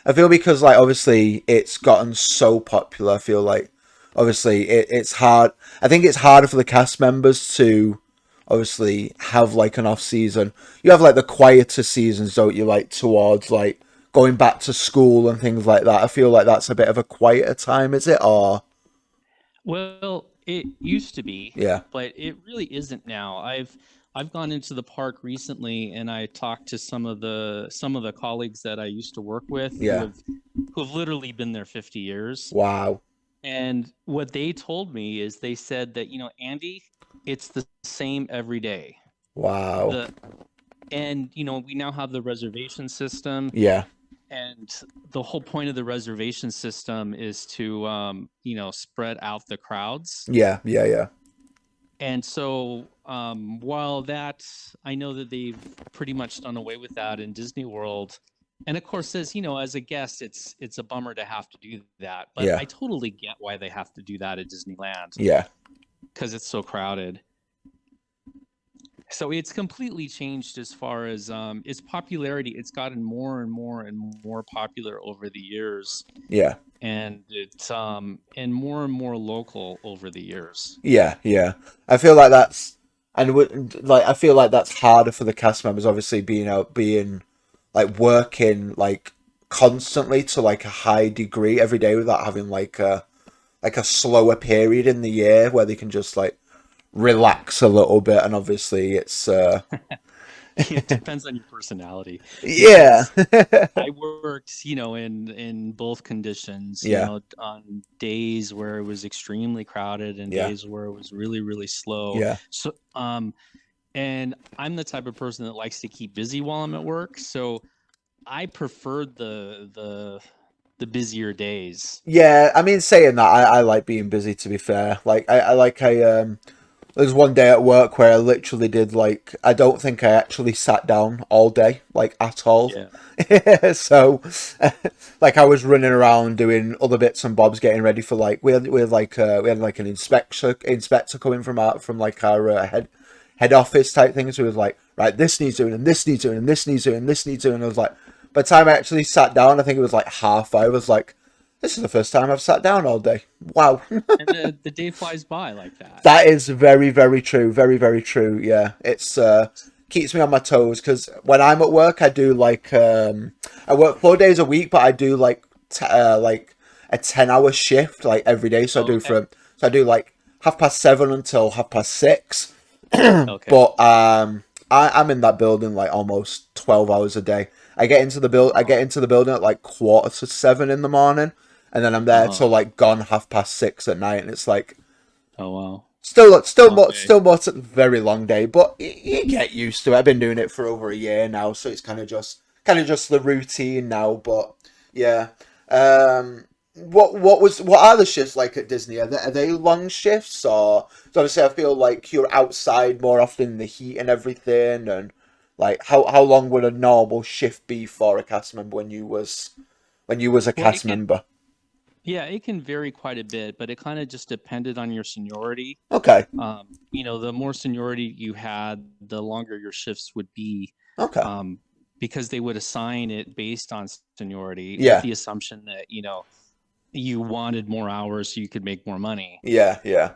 I feel because like obviously it's gotten so popular. I feel like obviously it's hard. I think it's harder for the cast members to obviously have like an off season. You have like the quieter seasons, don't you? Like towards like going back to school and things like that. I feel like that's a bit of a quieter time, is it? Or Well, it used to be, yeah, but it really isn't now. I've gone into the park recently, and I talked to some of the colleagues that I used to work with yeah. who have literally been there 50 years. Wow, And what they told me is they said that, Andy, it's the same every day. wow. The and we now have the reservation system, Yeah, and the whole point of the reservation system is to spread out the crowds. yeah, yeah, yeah, And so, while that, I know that they've pretty much done away with that in Disney World. And of course, as a guest, it's a bummer to have to do that. But yeah, I totally get why they have to do that at Disneyland, yeah, because it's so crowded. So it's completely changed as far as its popularity. It's gotten more and more and more popular over the years, yeah. and it's and more local over the years. Yeah, yeah. I feel like that's like I feel like that's harder for the cast members, obviously being like working like constantly to like a high degree every day without having like a slower period in the year where they can just like relax a little bit. And obviously it's It depends on your personality, yeah. because I worked, in both conditions, Yeah, on days where it was extremely crowded and yeah, days where it was really, really slow. yeah, So, and I'm the type of person that likes to keep busy while I'm at work. So I preferred the busier days. yeah. I mean, saying that, I like being busy. To be fair, like I There's one day at work where I literally did like, I don't think I actually sat down all day, like at all. Yeah. So, like I was running around doing other bits and bobs, getting ready for like we had like an inspector coming from like our head office type thing. So it was like, right, this needs doing, and this needs doing, and this needs doing, and this needs doing. And I was like, by the time I actually sat down, I think it was like 5:30. I was like, this is the first time I've sat down all day. Wow. And the day flies by like that. That is very, very true. Very, very true. Yeah, it's keeps me on my toes because when I'm at work, I do like I work 4 days a week, but I do like like a 10-hour shift like every day. So I do like 7:30 until 6:30. Okay. But I'm in that building like almost 12 hours a day. I get into the building at like 6:45 in the morning, and then I'm there till like gone 6:30 at night, and it's like, oh wow. Still not a very long day, but you get used to it. I've been doing it for over a year now, so it's kind of just the routine now. But yeah, what are the shifts like at Disney? Are they long shifts, or so obviously I feel like you're outside more often in the heat and everything, and like how long would a normal shift be for a cast member when you was a cast member? Yeah, it can vary quite a bit, but it kind of just depended on your seniority. Okay. The more seniority you had, the longer your shifts would be. Okay. Because they would assign it based on seniority, Yeah. with the assumption that you wanted more hours so you could make more money. Yeah.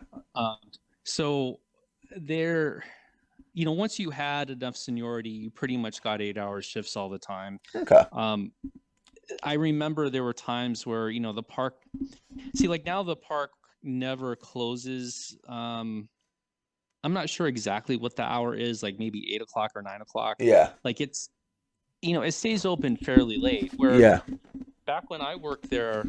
So there, once you had enough seniority, you pretty much got 8-hour shifts all the time. Okay. I remember there were times where, the park, like now the park never closes. I'm not sure exactly what the hour is, like maybe 8 o'clock or 9 o'clock. Yeah. Like it's, it stays open fairly late. Where back when I worked there,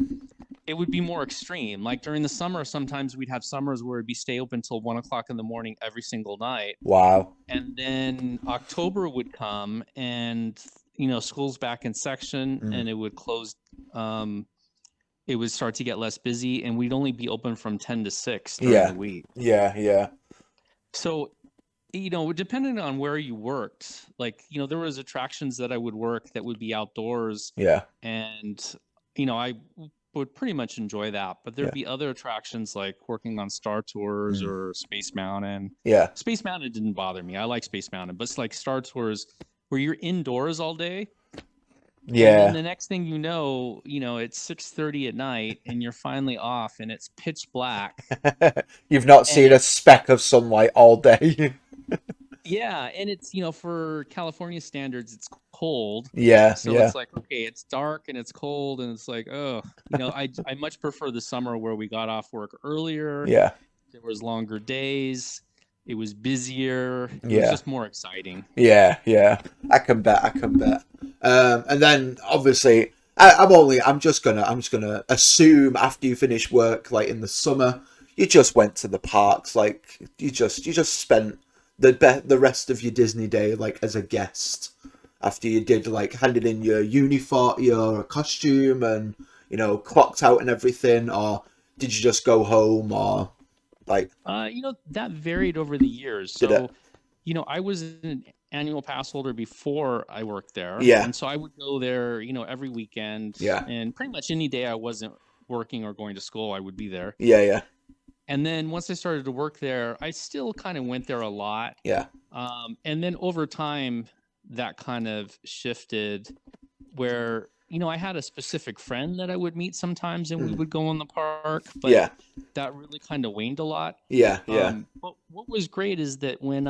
it would be more extreme. Like during the summer, sometimes we'd have summers where it'd be stay open till 1 o'clock in the morning every single night. Wow. And then October would come and school's back in section and it would close. It would start to get less busy, and we'd only be open from 10 to 6 during the week. Yeah. So, depending on where you worked, like, there was attractions that I would work that would be outdoors. Yeah. And, I would pretty much enjoy that. But there'd be other attractions like working on Star Tours or Space Mountain. Yeah. Space Mountain didn't bother me. I like Space Mountain, but it's like Star Tours where you're indoors all day. Yeah. And the next thing you know, it's 6:30 at night and you're finally off and it's pitch black. You've not seen a speck of sunlight all day. Yeah, and it's, for California standards, it's cold. Yeah. So it's like, okay, it's dark and it's cold and it's like, oh, I much prefer the summer where we got off work earlier. Yeah. There was longer days. It was busier. It was just more exciting. Yeah. I can bet. And then obviously, I'm just gonna assume after you finish work, like in the summer, you just went to the parks. Like you just spent the rest of your Disney day like as a guest after you did like handed in your your costume and clocked out and everything, or did you just go home or? Like, that varied over the years. So, I was an annual pass holder before I worked there. Yeah. And so I would go there, every weekend. Yeah. And pretty much any day I wasn't working or going to school, I would be there. Yeah. And then once I started to work there, I still kind of went there a lot. Yeah. And then over time, that kind of shifted where, I had a specific friend that I would meet sometimes and we would go in the park, but that really kind of waned a lot. Yeah. But what was great is that when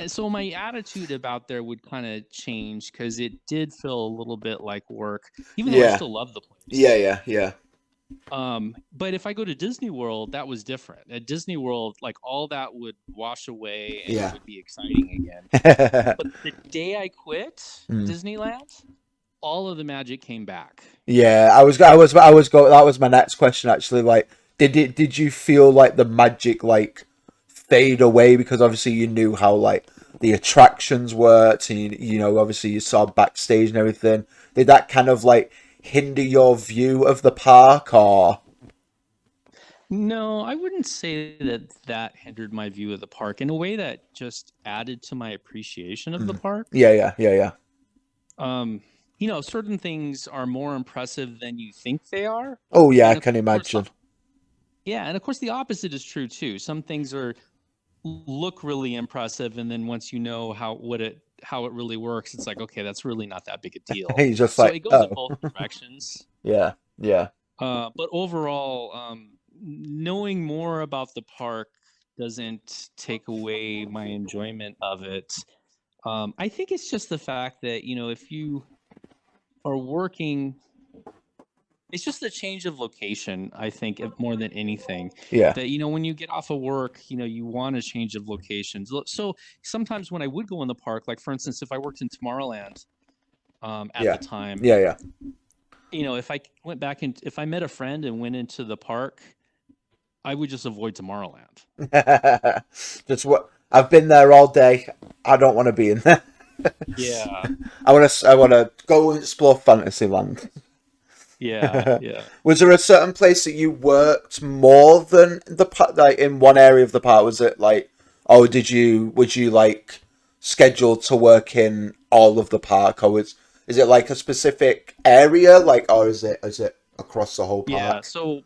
so my attitude about there would kind of change because it did feel a little bit like work, even though I still love the place. Yeah. But if I go to Disney World, that was different. At Disney World, like all that would wash away and it would be exciting again. But the day I quit Disneyland, all of the magic came back. Yeah, I was that was my next question actually. Like, did you feel like the magic like fade away because obviously you knew how like the attractions worked and obviously you saw backstage and everything. Did that kind of like hinder your view of the park or? No, I wouldn't say that that hindered my view of the park. In a way, that just added to my appreciation of the Mm. park. Yeah. Um, certain things are more impressive than you think they are. Oh yeah, I And of can course, imagine. yeah, and of course the opposite is true too. Some things look really impressive, and then once you know how it really works, it's like, okay, that's really not that big a deal. He's just So like, it goes in oh, both directions. yeah. But overall, knowing more about the park doesn't take away my enjoyment of it. I think it's just the fact that, if you are working, it's just the change of location, I think, more than anything. Yeah. That, when you get off of work, you want a change of locations. So sometimes when I would go in the park, like for instance, if I worked in Tomorrowland at Yeah. the time, Yeah. if I went back and if I met a friend and went into the park, I would just avoid Tomorrowland. Yeah. Just what I've been there all day. I don't want to be in there. Yeah. I wanna go and explore Fantasyland. Yeah. Yeah. Was there a certain place that you worked more than the park, like in one area of the park? Was it like, oh, would you like scheduled to work in all of the park, or is it like a specific area, like, or is it across the whole Yeah. park? So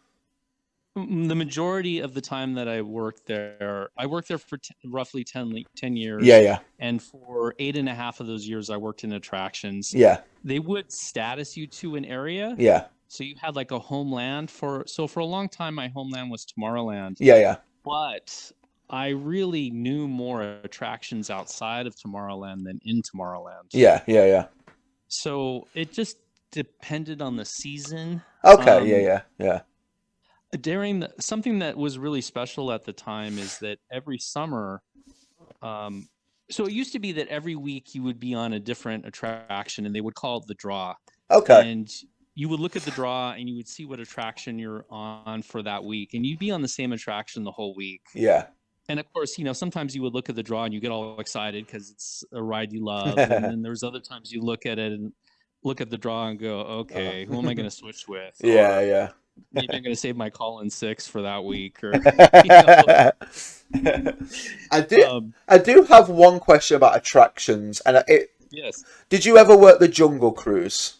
the majority of the time that I worked there for roughly 10 years. Yeah. And for 8.5 of those years, I worked in attractions. Yeah. They would status you to an area. Yeah. So you had like a homeland so for a long time, my homeland was Tomorrowland. Yeah. But I really knew more attractions outside of Tomorrowland than in Tomorrowland. Yeah. So it just depended on the season. Okay. Yeah. Something that was really special at the time is that every summer, so it used to be that every week you would be on a different attraction and they would call it the draw. Okay. And you would look at the draw and you would see what attraction you're on for that week, and you'd be on the same attraction the whole week. Yeah. And of course, sometimes you would look at the draw and you get all excited because it's a ride you love. And then there's other times you look at it and look at the draw and go, okay, who am I going to switch with? Or Yeah. maybe I'm going to save my call in 6 for that week. Or I do have one question about attractions, and yes, did you ever work the Jungle Cruise?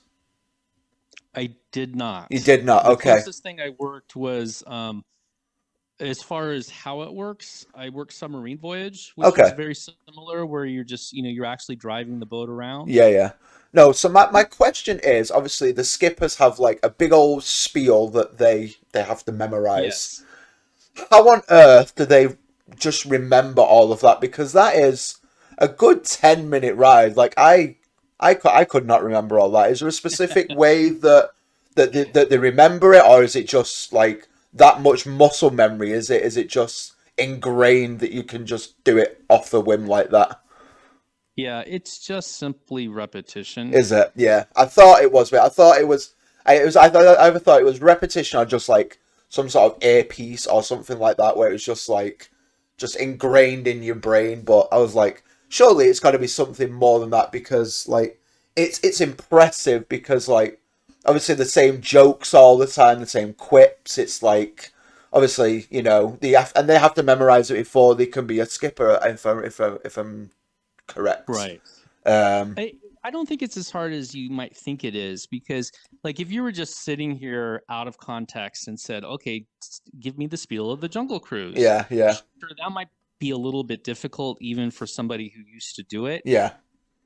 I did not. You did not. The Okay. closest thing I worked was, as far as how it works, I worked Submarine Voyage, which Okay. is very similar, where you're just, you're actually driving the boat around. Yeah. No, so my question is, obviously the skippers have like a big old spiel that they have to memorize. Yes. How on earth do they just remember all of that? Because that is a good 10-minute ride. Like I could not remember all that. Is there a specific way that they remember it, or is it just like that much muscle memory? Is it just ingrained that you can just do it off the whim like that? Yeah, it's just simply repetition. Is it? Yeah, I thought it was. But I thought it was. I either thought it was repetition or just like some sort of earpiece or something like that, where it was just like just ingrained in your brain. But I was like, surely it's got to be something more than that, because like it's impressive, because like obviously the same jokes all the time, the same quips. It's like obviously they have to memorize it before they can be a skipper. If I'm correct. Right. I don't think it's as hard as you might think it is, because like if you were just sitting here out of context and said, okay, give me the spiel of the Jungle Cruise. Yeah. Sure, that might be a little bit difficult even for somebody who used to do it. Yeah.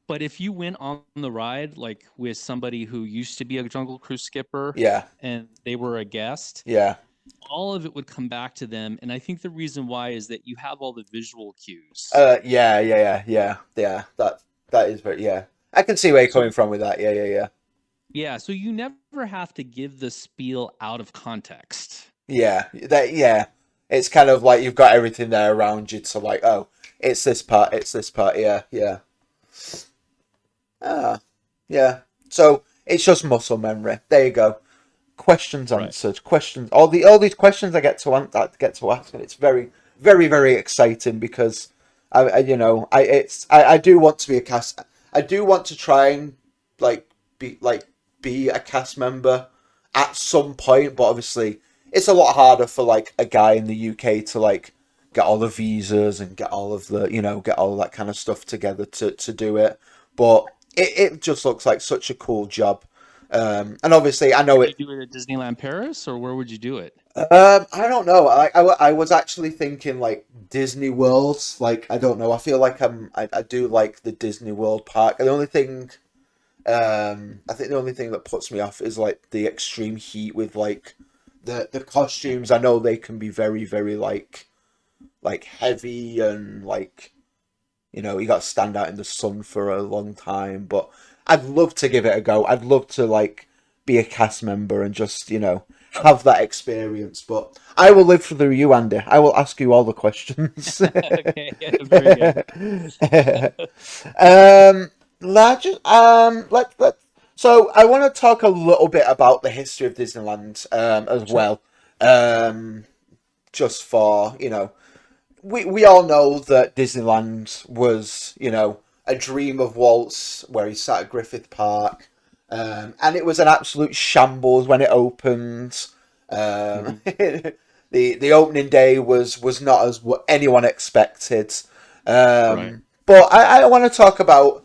But if you went on the ride like with somebody who used to be a Jungle Cruise skipper, Yeah. and they were a guest, Yeah. all of it would come back to them. And I think the reason why is that you have all the visual cues. Yeah. That is very, yeah. I can see where you're coming from with that. Yeah. Yeah, so you never have to give the spiel out of context. Yeah. It's kind of like you've got everything there around you to like, oh, it's this part. Yeah. Yeah. So it's just muscle memory. There you go. Questions answered. Right. Questions. All these questions I get to ask, and it's very, very, very exciting, because I do want to be a cast. I do want to try and be a cast member at some point, but obviously it's a lot harder for like a guy in the UK to like get all the visas and get all of the, get all that kind of stuff together to do it. But it just looks like such a cool job. And obviously, I know Would it. you do it at Disneyland Paris, or where would you do it? I don't know. I was actually thinking like Disney World. Like I don't know. I feel like I do like the Disney World park. And the only thing, I think the only thing that puts me off is like the extreme heat with like the costumes. I know they can be very very like heavy and like you got to stand out in the sun for a long time. But I'd love to give it a go. I'd love to like be a cast member and just have that experience. But I will live through you, Andy. I will ask you all the questions. Okay, very good. So I want to talk a little bit about the history of Disneyland as Sure. well. Just for we all know that Disneyland was, a dream of Walt's, where he sat at Griffith Park, and it was an absolute shambles when it opened. Mhm. The opening day was not as what anyone expected. Right. But I want to talk about,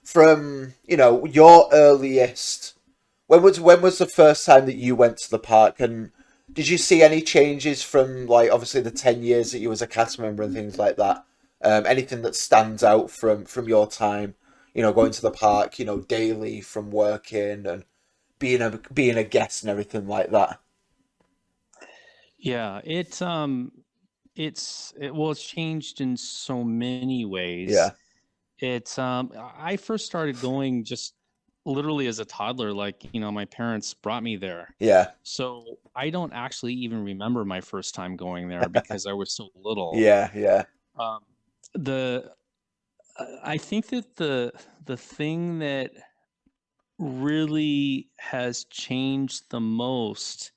from your earliest. When was the first time that you went to the park, and did you see any changes from like obviously the 10 years that you was a cast member and things like that? Anything that stands out from your time, going to the park, daily from working and being a guest and everything like that. Yeah, it's changed in so many Yeah, ways. I first started going just literally as a toddler, like, my parents brought me there. yeah, So I don't actually even remember my first time going there because I was so little. yeah, yeah, Um, the I think that the thing that really has changed the most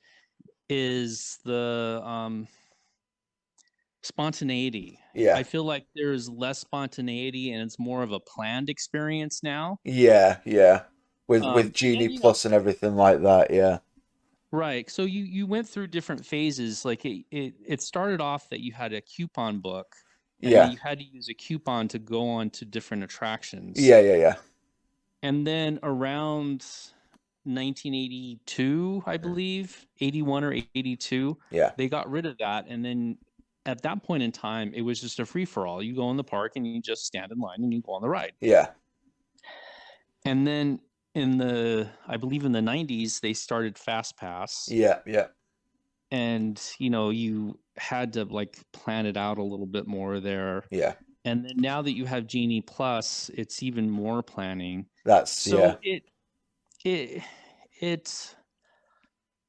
is the spontaneity. yeah, I feel like there's less spontaneity and it's more of a planned experience now. yeah, yeah. With Genie And Plus and everything like that. Yeah, right. So you went through different phases. Like it started off that you had a coupon book and then yeah, you had to use a coupon to go on to different attractions. yeah, yeah, yeah. And then around 1982, I Mm. believe, 81 or 82, Yeah, they got rid of that. And then at that point in time, it was just a free for all. You go in the park and you just stand in line and you go on the ride. yeah, And then I believe in the 90s, they started Fast Pass. yeah, yeah, And, you had to like plan it out a little bit more there. yeah. And then now that you have Genie Plus, it's even more planning. Yeah, So it, it's,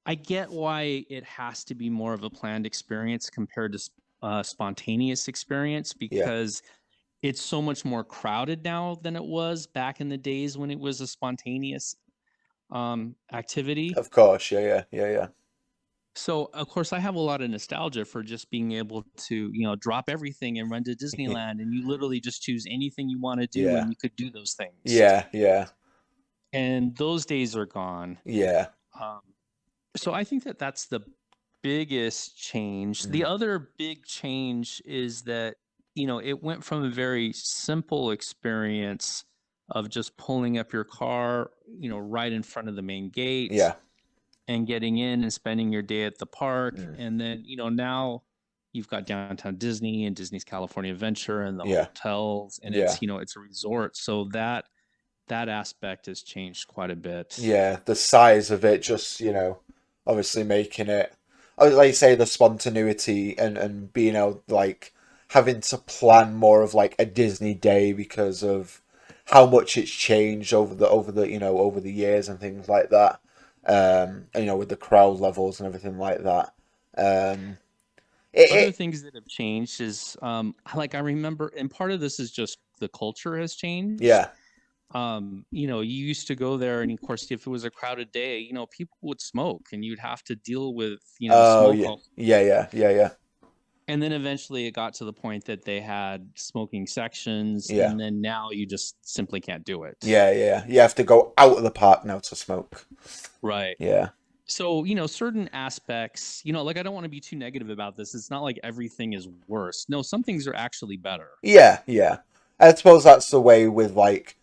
I get why it has to be more of a planned experience compared to spontaneous experience yeah. because it's so much more crowded now than it was back in the days when it was a spontaneous activity. Of course, yeah, yeah, yeah, yeah, So of course I have a lot of nostalgia for just being able to, drop everything and run to Disneyland and you literally just choose anything you want to do yeah, and you could do those things. yeah, yeah, And those days are gone. yeah. Um, so I think that that's the biggest change. The Mm. other big change is that, it went from a very simple experience of just pulling up your car, right in front of the main gate Yeah. and getting in and spending your day at the park. Mm. And then, now you've got Downtown Disney and Disney's California Adventure and the Yeah, hotels and yeah, it's a resort. So that aspect has changed quite a bit. yeah. The size of it, just obviously making it, like you say, the spontaneity and being able like having to plan more of like a Disney day because of how much it's changed over the years and things like that. And, with the crowd levels and everything like that. Um, it, Other it things that have changed is like I remember, and part of this is just the culture has changed. yeah. You used to go there, and of course, if it was a crowded day, people would smoke, and you'd have to deal with Oh smoke yeah, all. yeah, yeah, yeah, yeah, And then eventually, it got to the point that they had smoking sections, yeah. and then now you just simply can't do it. Yeah, yeah. You have to go out of the park now to smoke. Right. Yeah. So, certain aspects, like I don't want to be too negative about this. It's not like everything is worse. No, some things are actually better. Yeah, yeah. I suppose that's the way with like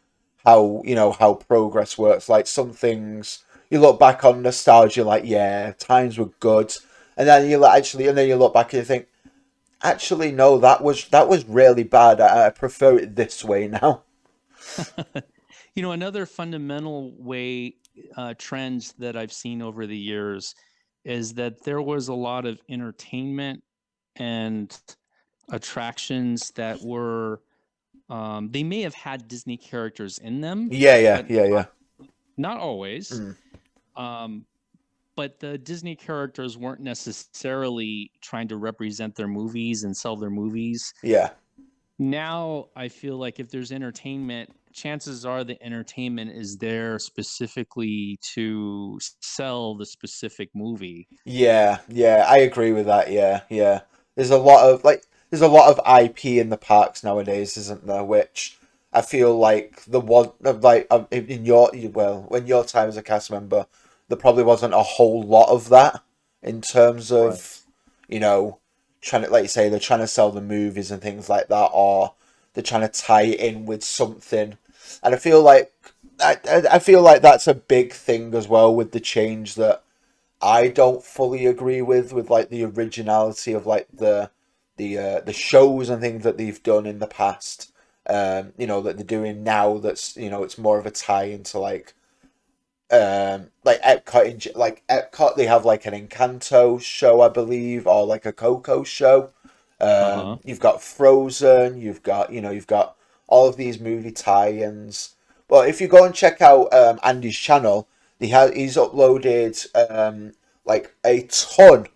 how how progress works. Like some things you look back on nostalgia, like yeah, times were good, and then and then you look back and you think, actually no, that was really bad. I prefer it this way now. Another fundamental way trends that I've seen over the years is that there was a lot of entertainment and attractions that were they may have had Disney characters in them, Yeah, yeah, but yeah, yeah. not always. Mm. Um, but the Disney characters weren't necessarily trying to represent their movies and sell their movies. Yeah. Now I feel like if there's entertainment, chances are the entertainment is there specifically to sell the specific movie. Yeah, yeah, I agree with that. Yeah, yeah. There's a lot of IP in the parks nowadays, isn't there? Which I feel like the one like in your when your time as a cast member, there probably wasn't a whole lot of that in terms Right. of you know trying to like you say they're trying to sell the movies and things like that, or they're trying to tie it in with something. And I feel like that's a big thing as well with the change that I don't fully agree with like the originality of like the shows and things that they've done in the past. That they're doing now. That's it's more of a tie into like Epcot. They have like an Encanto show, I believe, or like a Coco show. Uh-huh. You've got Frozen. You've got all of these movie tie-ins. But if you go and check out Andy's channel, he's uploaded like a ton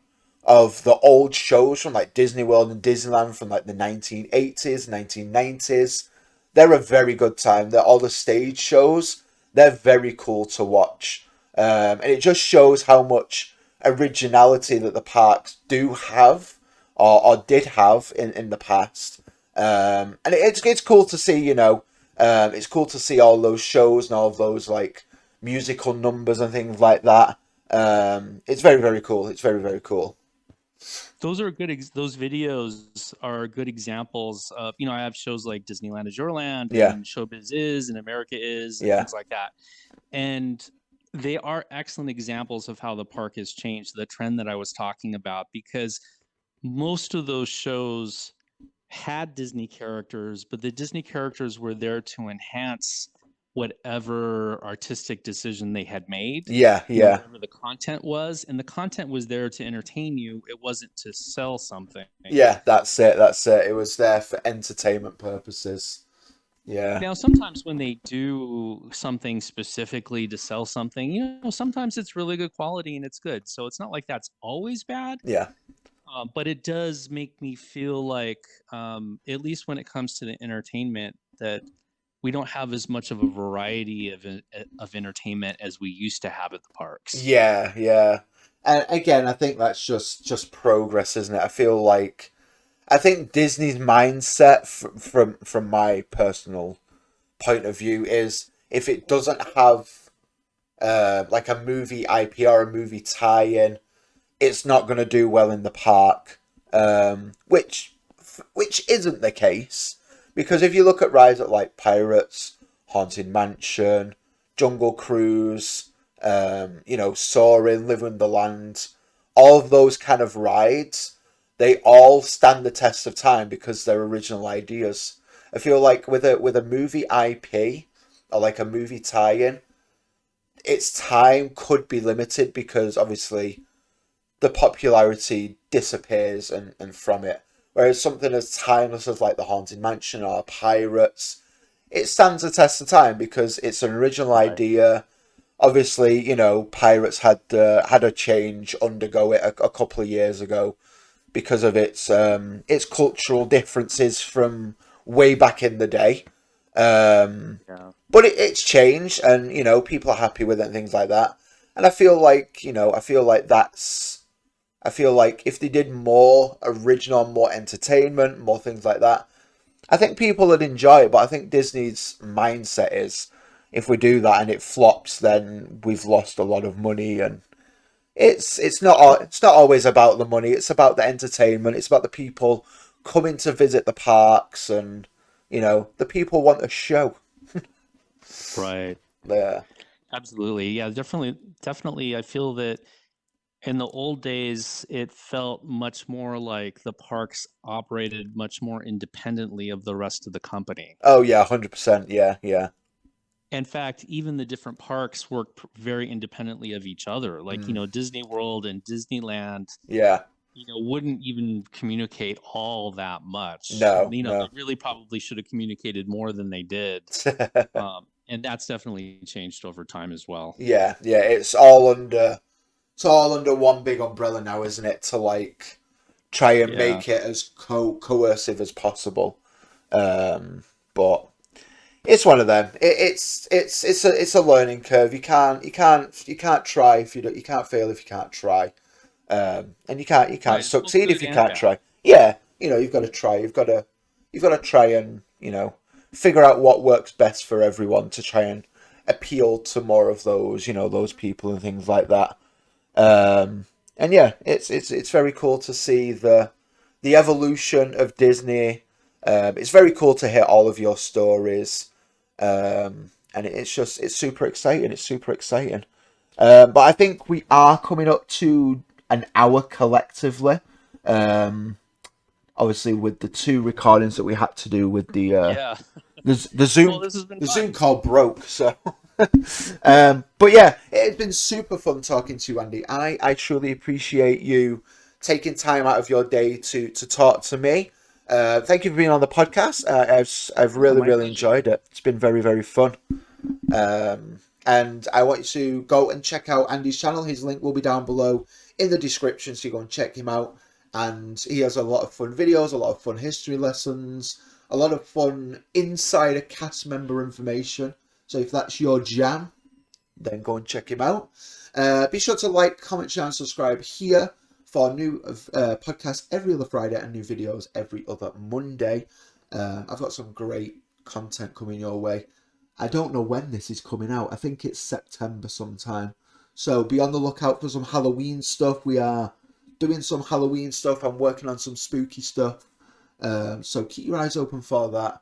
of the old shows from like Disney World and Disneyland from like the 1980s, 1990s. They're a very good time. They're all the stage shows. They're very cool to watch. And it just shows how much originality that the parks do have or did have in the past. And it's cool to see, it's cool to see all those shows and all of those like musical numbers and things like that. It's very, very cool. It's very, very cool. Those are those videos are good examples of, I have shows like Disneyland is Your Land Yeah, and Showbiz is and America is and yeah, things like that. And they are excellent examples of how the park has changed, the trend that I was talking about, because most of those shows had Disney characters, but the Disney characters were there to enhance whatever artistic decision they had made, yeah, yeah, whatever the content was. And the content was there to entertain you. It wasn't to sell something. yeah. That's it. That's it. It was there for entertainment purposes. Yeah, Now, sometimes when they do something specifically to sell something, sometimes it's really good quality and it's good. So it's not like that's always bad. yeah, But it does make me feel like, at least when it comes to the entertainment, that we don't have as much of a variety of entertainment as we used to have at the parks. yeah, yeah. And again, I think that's just progress, isn't it? I think Disney's mindset, from my personal point of view, is if it doesn't have like a movie IP or a movie tie-in, it's not going to do well in the park. Which isn't the case, because if you look at rides like Pirates, Haunted Mansion, Jungle Cruise, Soarin', Live Wonderland, all of those kind of rides, they all stand the test of time because they're original ideas. I feel like with a movie IP or like a movie tie-in, its time could be limited because obviously the popularity disappears and from it. Whereas something as timeless as like the Haunted Mansion or Pirates, it stands the test of time because it's an original Right. idea. Obviously, Pirates had a change undergo it a couple of years ago because of its cultural differences from way back in the day. Yeah. But it's changed, and people are happy with it and things like that. And I feel like if they did more original, more entertainment, more things like that, I think people would enjoy it. But I think Disney's mindset is, if we do that and it flops, then we've lost a lot of money, and it's not always about the money. It's about the entertainment. It's about the people coming to visit the parks, and the people want a show. Right. Yeah. Absolutely. Yeah, definitely. I feel that in the old days, it felt much more like the parks operated much more independently of the rest of the company. Oh yeah, 100%. Yeah, yeah. In fact, even the different parks work very independently of each other. Like, Disney World and Disneyland, Yeah. wouldn't even communicate all that much. No, They no. really probably should have communicated more than they did. And that's definitely changed over time as well. Yeah, yeah. It's all under one big umbrella now, isn't it? To like try and Yeah. make it as coercive as possible. But it's one of them. It's a learning curve. You can't try if you can't fail if you can't try. And you can't Right. It's both succeed if good you and can't bad. try. Yeah, you've got to try. You've got to try and figure out what works best for everyone to try and appeal to more of those people and things like that. And yeah, it's very cool to see the evolution of Disney. It's very cool to hear all of your stories, and it's super exciting. It's super exciting. But I think we are coming up to an hour collectively. Obviously, with the 2 recordings that we had to do with Yeah. the Zoom Well, this has been the fun. Zoom call broke, so. But yeah, it's been super fun talking to you, Andy. I truly appreciate you taking time out of your day to talk to me. Thank you for being on the podcast. I've really, My really pleasure. enjoyed it. It's been very, very fun. And I want you to go and check out Andy's channel. His link will be down below in the description, so you go and check him out. And he has a lot of fun videos, a lot of fun history lessons, a lot of fun insider cast member information. So if that's your jam, then go and check him out. Be sure to like, comment, share, and subscribe here for new podcasts every other Friday and new videos every other Monday. I've got some great content coming your way. I don't know when this is coming out. I think it's September sometime. So be on the lookout for some Halloween stuff. We are doing some Halloween stuff. I'm working on some spooky stuff. So keep your eyes open for that.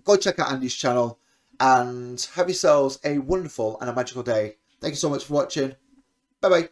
Go check out Andy's channel and have yourselves a wonderful and a magical day. Thank you so much for watching. Bye bye.